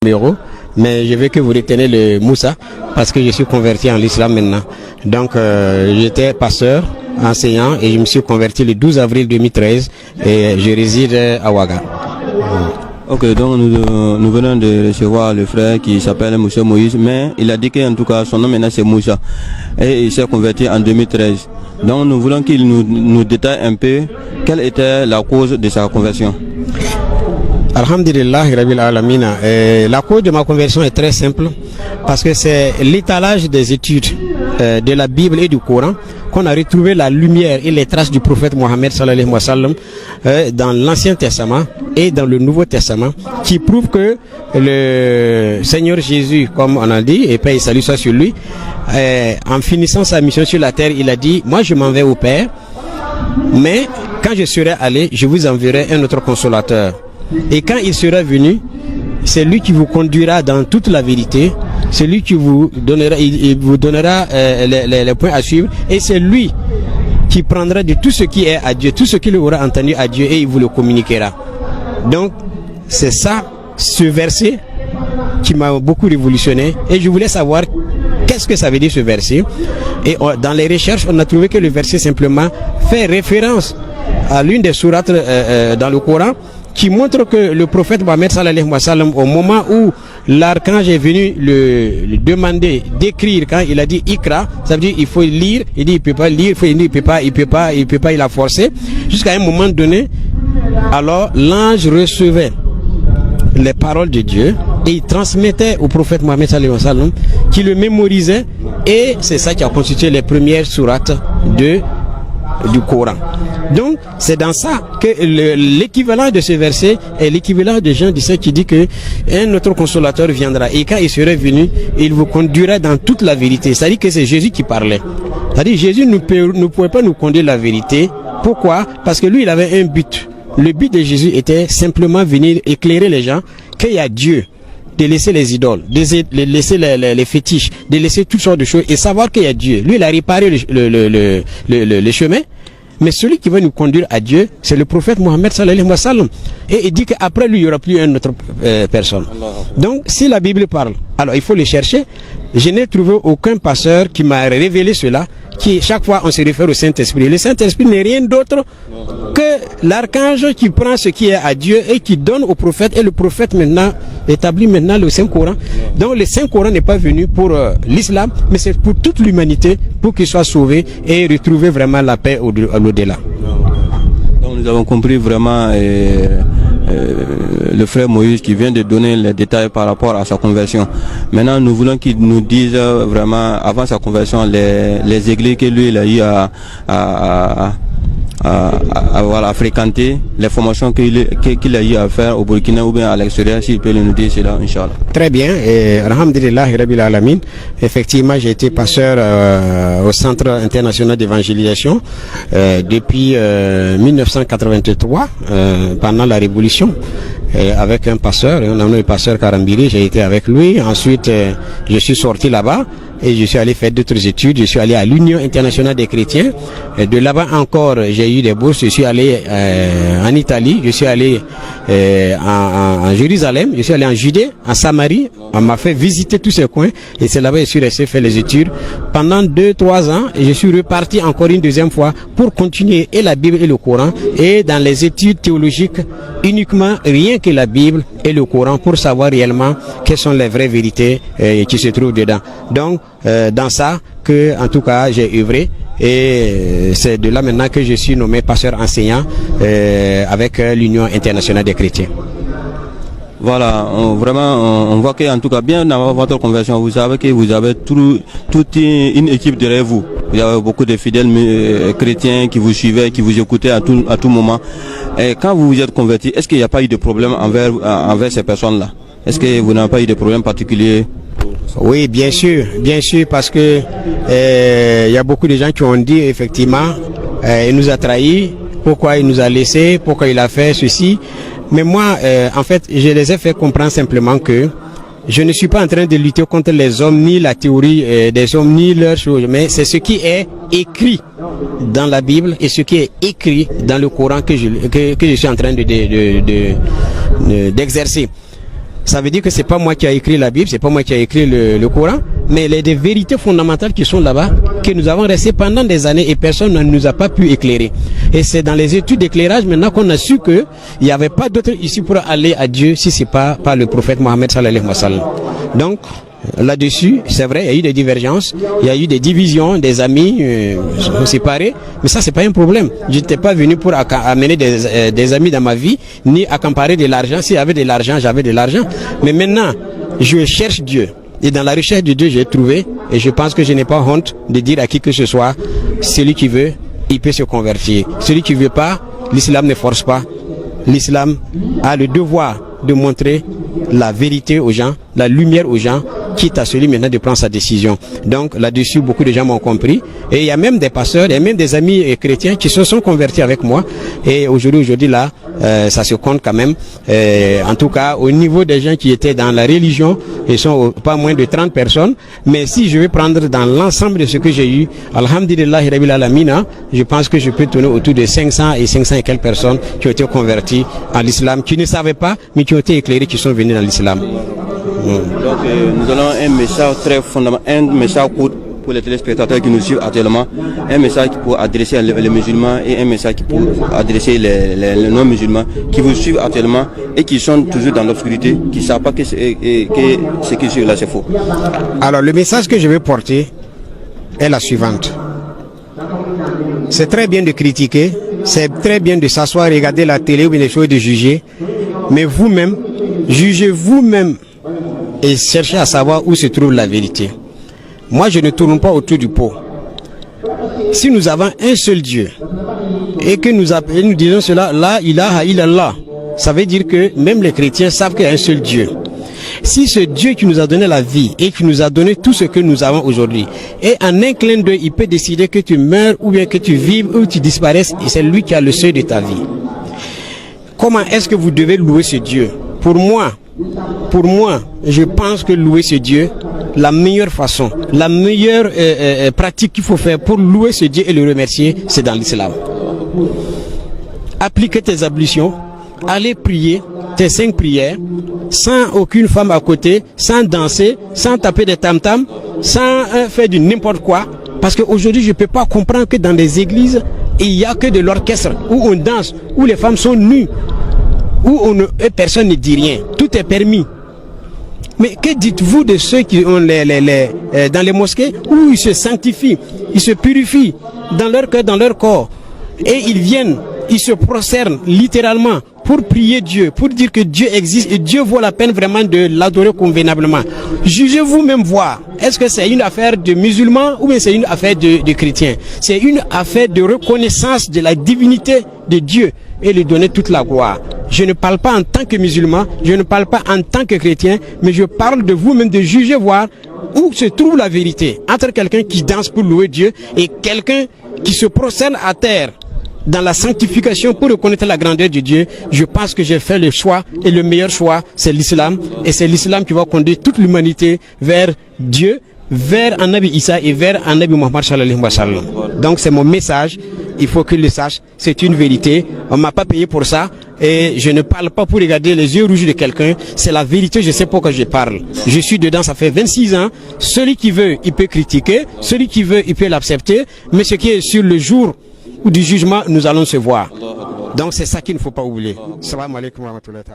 numéro, mais je veux que vous reteniez le Moussa parce que je suis converti en l'islam maintenant. Donc j'étais pasteur, enseignant et je me suis converti le 12 avril 2013 et je réside à Ouaga. Ok, donc nous venons de recevoir le frère qui s'appelle Moussa Moïse, mais il a dit qu'en tout cas son nom maintenant c'est Moussa et il s'est converti en 2013. Donc nous voulons qu'il nous détaille un peu quelle était la cause de sa conversion. Alhamdulillah Rabbil Alamina. La cause de ma conversion est très simple parce que c'est l'étalage des études de la Bible et du Coran qu'on a retrouvé la lumière et les traces du prophète Mohammed sallallahu alayhi wa sallam dans l'Ancien Testament et dans le Nouveau Testament qui prouvent que le Seigneur Jésus, comme on a dit, et paix et salut soit sur lui, en finissant sa mission sur la terre, il a dit, moi je m'en vais au Père, mais quand je serai allé, je vous enverrai un autre consolateur. Et quand il sera venu, c'est lui qui vous conduira dans toute la vérité, c'est lui qui vous donnera, il vous donnera les points à suivre, et c'est lui qui prendra de tout ce qui est à Dieu, tout ce qu'il aura entendu à Dieu, et il vous le communiquera. Donc c'est ça, ce verset qui m'a beaucoup révolutionné, et je voulais savoir qu'est-ce que ça veut dire ce verset. Et dans les recherches, on a trouvé que le verset simplement fait référence à l'une des sourates dans le Coran qui montre que le prophète Mohammed sallallahu alayhi wa sallam, au moment où l'archange est venu le demander d'écrire, quand il a dit Ikra, ça veut dire il faut lire, il dit il peut pas lire, il peut pas, il a forcé, jusqu'à un moment donné, alors l'ange recevait les paroles de Dieu et il transmettait au prophète Mohammed sallallahu alayhi wa sallam qui le mémorisait, et c'est ça qui a constitué les premières sourates du Coran. Donc c'est dans ça que l'équivalent de ce verset est l'équivalent de Jean 17 qui dit que un autre consolateur viendra, et quand il serait venu, il vous conduira dans toute la vérité. C'est-à-dire que c'est Jésus qui parlait. C'est-à-dire Jésus ne pouvait pas nous conduire la vérité. Pourquoi? Parce que lui il avait un but. Le but de Jésus était simplement venir éclairer les gens qu'il y a Dieu, de laisser les idoles, de laisser les fétiches, de laisser toutes sortes de choses et savoir qu'il y a Dieu. Lui, il a réparé le chemin, mais celui qui va nous conduire à Dieu, c'est le prophète Mohammed sallallahu alayhi wa sallam. Et il dit qu'après lui, il n'y aura plus une autre personne. Donc, si la Bible parle, alors il faut le chercher. Je n'ai trouvé aucun pasteur qui m'a révélé cela, qui chaque fois on se réfère au Saint-Esprit. Le Saint-Esprit n'est rien d'autre que l'archange qui prend ce qui est à Dieu et qui donne au prophète, et le prophète maintenant établit maintenant le Saint-Coran. Donc le Saint-Coran n'est pas venu pour l'islam, mais c'est pour toute l'humanité, pour qu'il soit sauvé et retrouver vraiment la paix à l'au-delà. Donc nous avons compris vraiment le frère Moïse qui vient de donner les détails par rapport à sa conversion. Maintenant, nous voulons qu'il nous dise vraiment, avant sa conversion, les églises que lui il a eu à fréquenter, les formations qu'il a eu à faire au Burkina ou bien à l'extérieur, s'il peut nous dire cela, Inch'Allah. Très bien, et alhamdulillah Rabbil Alamin. Effectivement, j'ai été pasteur au Centre international d'évangélisation depuis 1983, pendant la Révolution, avec un pasteur, on a nommé le pasteur Karambiri, j'ai été avec lui. Ensuite, je suis sorti là-bas et je suis allé faire d'autres études. Je suis allé à l'Union internationale des chrétiens. Et de là-bas encore, j'ai eu des bourses. Je suis allé en Italie, je suis allé en Jérusalem, je suis allé en Judée, en Samarie. On m'a fait visiter tous ces coins et c'est là-bas que je suis resté faire les études pendant 2-3 ans, et je suis reparti encore une deuxième fois pour continuer et la Bible et le Coran, et dans les études théologiques uniquement rien que la Bible et le Coran, pour savoir réellement quelles sont les vraies vérités qui se trouvent dedans. Donc dans ça que en tout cas j'ai œuvré, et c'est de là maintenant que je suis nommé pasteur enseignant avec l'Union internationale des chrétiens. Voilà, vraiment, on voit qu'en tout cas, bien avant votre conversion, vous savez que vous avez toute une équipe derrière vous. Vous avez beaucoup de fidèles chrétiens qui vous suivaient, qui vous écoutaient à tout moment. Et quand vous vous êtes converti, est-ce qu'il n'y a pas eu de problème envers ces personnes-là? Est-ce que vous n'avez pas eu de problème particulier? Oui, bien sûr, parce que il y a beaucoup de gens qui ont dit effectivement, il nous a trahis, pourquoi il nous a laissés, pourquoi il a fait ceci. Mais moi, en fait, je les ai fait comprendre simplement que je ne suis pas en train de lutter contre les hommes, ni la théorie des hommes, ni leurs choses, mais c'est ce qui est écrit dans la Bible et ce qui est écrit dans le Coran que je suis en train d'exercer. Ça veut dire que c'est pas moi qui ai écrit la Bible, c'est pas moi qui ai écrit le Coran, mais il y a des vérités fondamentales qui sont là-bas, que nous avons resté pendant des années et personne ne nous a pas pu éclairer. Et c'est dans les études d'éclairage maintenant qu'on a su que il n'y avait pas d'autre issue pour aller à Dieu si c'est pas par le prophète Mohammed sallallahu alayhi wa sallam. Donc, là-dessus, c'est vrai, il y a eu des divergences, il y a eu des divisions, des amis séparés, mais ça c'est pas un problème. Je n'étais pas venu pour amener des amis dans ma vie, ni accaparer de l'argent. S'il y avait de l'argent, j'avais de l'argent. Mais maintenant, je cherche Dieu. Et dans la recherche de Dieu, j'ai trouvé, et je pense que je n'ai pas honte de dire à qui que ce soit, celui qui veut, il peut se convertir. Celui qui veut pas, l'islam ne force pas. L'islam a le devoir de montrer la vérité aux gens, la lumière aux gens, quitte à celui maintenant de prendre sa décision. Donc là-dessus, beaucoup de gens m'ont compris. Et il y a même des pasteurs, il y a même des amis chrétiens qui se sont convertis avec moi. Et aujourd'hui là, ça se compte quand même. En tout cas, au niveau des gens qui étaient dans la religion, ils sont pas moins de 30 personnes. Mais si je vais prendre dans l'ensemble de ce que j'ai eu, alhamdulillahi rabbil alamina, je pense que je peux tourner autour de 500 et quelques personnes qui ont été converties à l'islam, qui ne savaient pas, mais qui ont été éclairées, qui sont venues dans l'islam. Donc nous allons un message très fondamental, un message pour les téléspectateurs qui nous suivent actuellement, un message pour adresser les musulmans et un message pour adresser les non-musulmans qui vous suivent actuellement et qui sont toujours dans l'obscurité, qui ne savent pas que ce qu'ils suivent là c'est faux. Alors le message que je vais porter est la suivante. C'est très bien de critiquer, c'est très bien de s'asseoir, regarder la télé ou bien les choses, de juger, mais vous-même, jugez vous-même et cherchez à savoir où se trouve la vérité. Moi, je ne tourne pas autour du pot. Si nous avons un seul Dieu et que nous disons cela, la ilaha illallah, ça veut dire que même les chrétiens savent qu'il y a un seul Dieu. Si ce Dieu qui nous a donné la vie et qui nous a donné tout ce que nous avons aujourd'hui, et en un clin d'œil, il peut décider que tu meurs ou bien que tu vives ou que tu disparaisses, et c'est lui qui a le seuil de ta vie. Comment est-ce que vous devez louer ce Dieu? Pour moi, je pense que louer ce Dieu, la meilleure façon, la meilleure pratique qu'il faut faire pour louer ce Dieu et le remercier, c'est dans l'islam. Appliquer tes ablutions, aller prier tes 5 prières, sans aucune femme à côté, sans danser, sans taper des tam-tams, sans faire du n'importe quoi. Parce qu'aujourd'hui, je ne peux pas comprendre que dans des églises, il n'y a que de l'orchestre, où on danse, où les femmes sont nues, où personne ne dit rien. Tout est permis. Mais que dites-vous de ceux qui ont dans les mosquées où ils se sanctifient, ils se purifient dans leur cœur, dans leur corps, et ils viennent, ils se prosternent littéralement pour prier Dieu, pour dire que Dieu existe et Dieu vaut la peine vraiment de l'adorer convenablement. Jugez-vous même voir, est-ce que c'est une affaire de musulmans ou bien c'est une affaire de chrétiens? C'est une affaire de reconnaissance de la divinité de Dieu et lui donner toute la gloire. Je ne parle pas en tant que musulman, je ne parle pas en tant que chrétien, mais je parle de vous-même, de juger, voir où se trouve la vérité entre quelqu'un qui danse pour louer Dieu et quelqu'un qui se prosterne à terre dans la sanctification pour reconnaître la grandeur de Dieu. Je pense que j'ai fait le choix et le meilleur choix, c'est l'islam, et c'est l'islam qui va conduire toute l'humanité vers Dieu, vers Annabi Issa et vers Annabi Muhammad sallallahu alayhi wa sallam. Donc c'est mon message, il faut qu'il le sache, c'est une vérité, on m'a pas payé pour ça et je ne parle pas pour regarder les yeux rouges de quelqu'un, c'est la vérité, je sais pourquoi je parle. Je suis dedans, ça fait 26 ans, celui qui veut, il peut critiquer, celui qui veut, il peut l'accepter, mais ce qui est sur le jour du jugement, nous allons se voir. Donc c'est ça qu'il ne faut pas oublier. Salam alaikum wa rahmatullahi wa barakatuh.